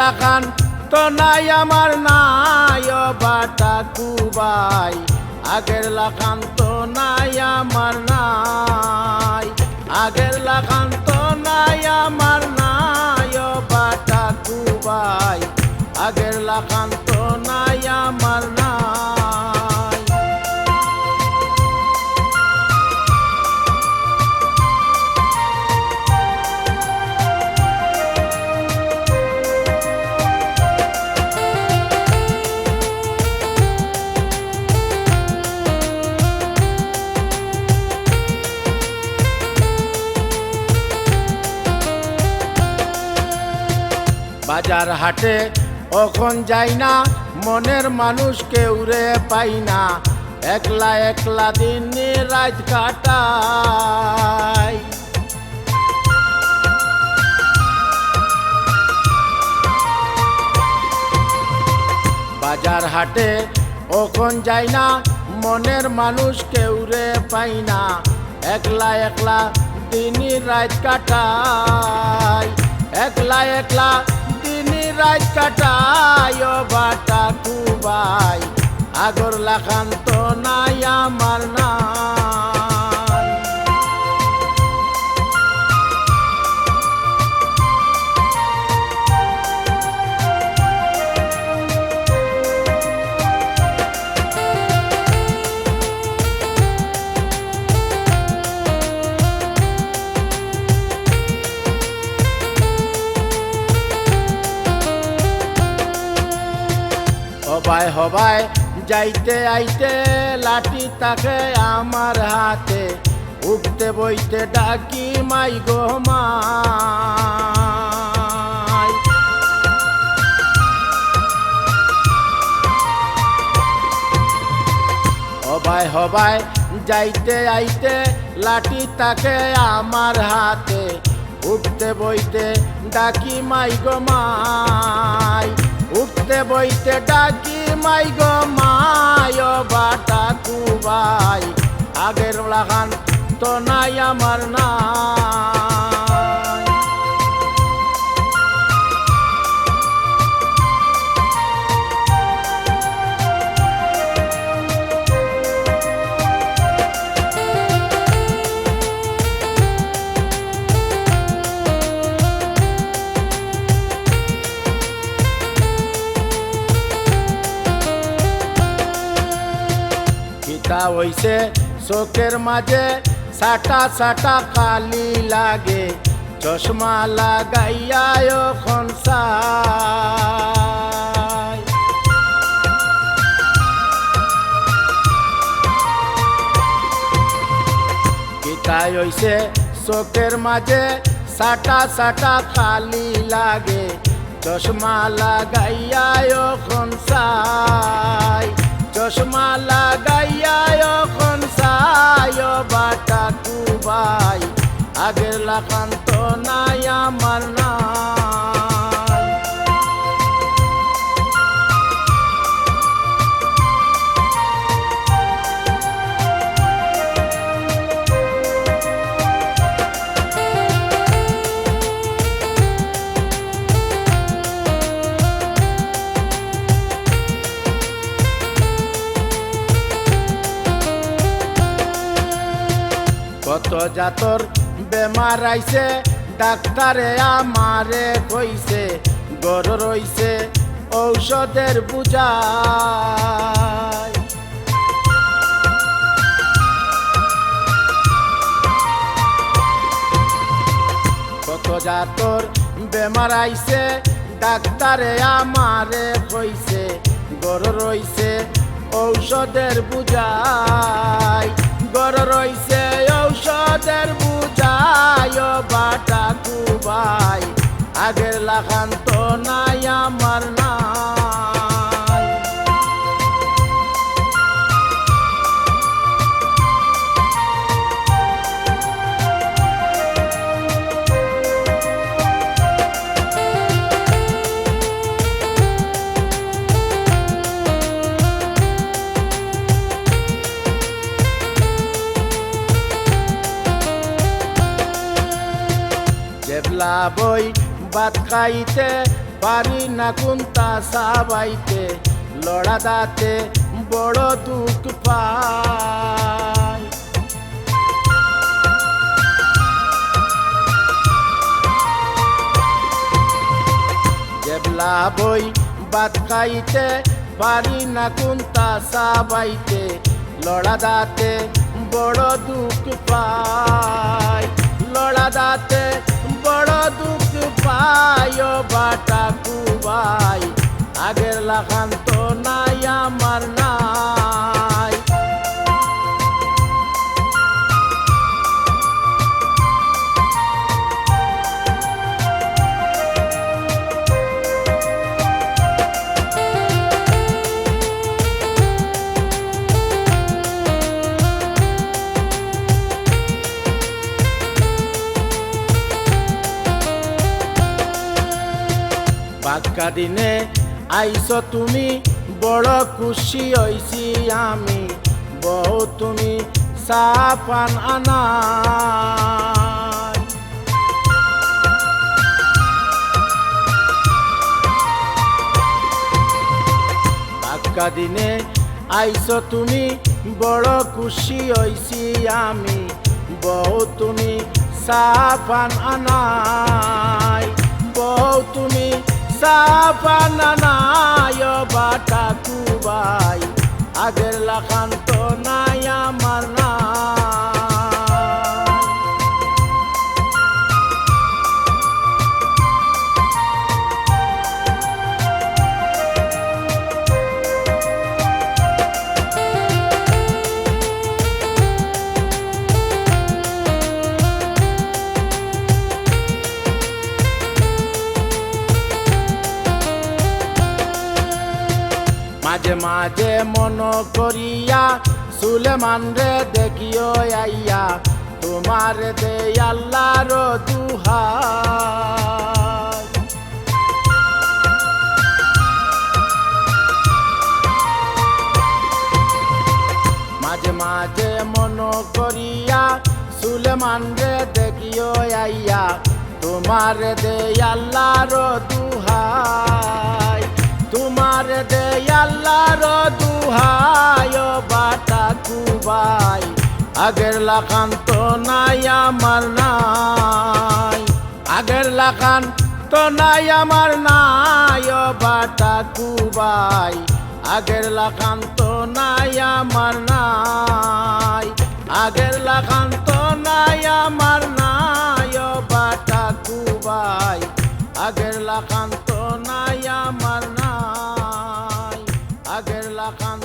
লাখান তো নাই আমার নাই ও বাটা কুবাই আগের লাখান তো নাই আমার নাই আগের লাখান তো নাই আমার নাই ও বাটা কুবাই আগের লাখান তো নাই আমার নাই বাজার হাটে ওখন যাই না মনের মানুষ কেউ রে পাই না একলা একলা দিন রাত কাটাই বাজার হাটে ওখন যাই না মনের মানুষ কেউ রে পাই না একলা একলা দিন রাত কাটাই একলা একলা রাত কাটায় বাটা কুবাই আগর লাখান তো নাই আমার নাই হবায় হবায় যাইতে আইতে লাঠি থাকে আমার হাতে উঠতে বইতে ডাকি মাই গো মাই হবায় হবায় যাইতে আইতে লাঠি থাকে আমার হাতে উঠতে বইতে ডাকি মাই গো মাই উঠতে বইতে ডাকি মাই গো মায় বাটা কুবাই আগের লাগান তো নাই আমার নাই হইছে চোখের মাঝে সাটা সাটা কালি লাগে চশমা লাগাইয়া এখন চাই কিতাই হইছে চোখের মাঝে সাটা সাটা কালি লাগে চশমা লাগাইয়া এখন চাই চশমা লাগাইয়া এখন চাই বাটা কুবাই আগের লাখান তো নাই আমার নাই কত জাতর বেমার আইছে ডাক্তারে আমারে কইছে গর রইছে ঔষধের বুঝাই কত জাতর বেমার আইছে ডাক্তারে আমারে কইছে গর রইছে ঔষধের বুঝাই গর রইছে ঔষধের বুঝাই বাটা কুবাই আগের লাখান তো নাই আমার নাই জেবলা বই ভাত খাইতে পারি না কুন্তা সাবাইতে লড়া দাঁতে বড় দুঃখ পাই। জেবলা বই ভাত খাইতে পারি না কুন্তা সাবাইতে লড়া দাঁতে বড় দুঃখ পাই। লড়া দাঁতে বড় দুঃখ পাই ও বাটা কুবাই আগের লাখান তো নাই আমার নাই। বাক্কা দিনে আইস তুমি বড় খুশি হইছি আমি বহু তুমি সাপান আনা। বাক্কা দিনে আইস তুমি বড় খুশি হইছি আমি বহু তুমি সাপান আনাই। বহু তুমি সাপান আনায় বাটা কুবাই আগের লাখান তো নাই আমার নাই। মাঝে মাঝে মন করিয়া সুলেমান রে দেখিও আইয়া তোমার দে আল্লাহর দুহাই। মাঝে মাঝে মন করিয়া সুলেমান রে দেখিও আইয়া তোমার দে আল্লাহর দুহাই। তোমার দে আল্লাহর দুহাই ও বাটা কুবাই আগের লাখান তো নাই আমার নাই। আগের লাখান তো নাই আমার নাই ও বাটা কুবাই আগের লাখান তো নাই আমার নাই। আগের লাখান তো নাই আমার নাই ও বাটা কুবাই আগের লাখান তো নাই আমার নাই। আগের লাখান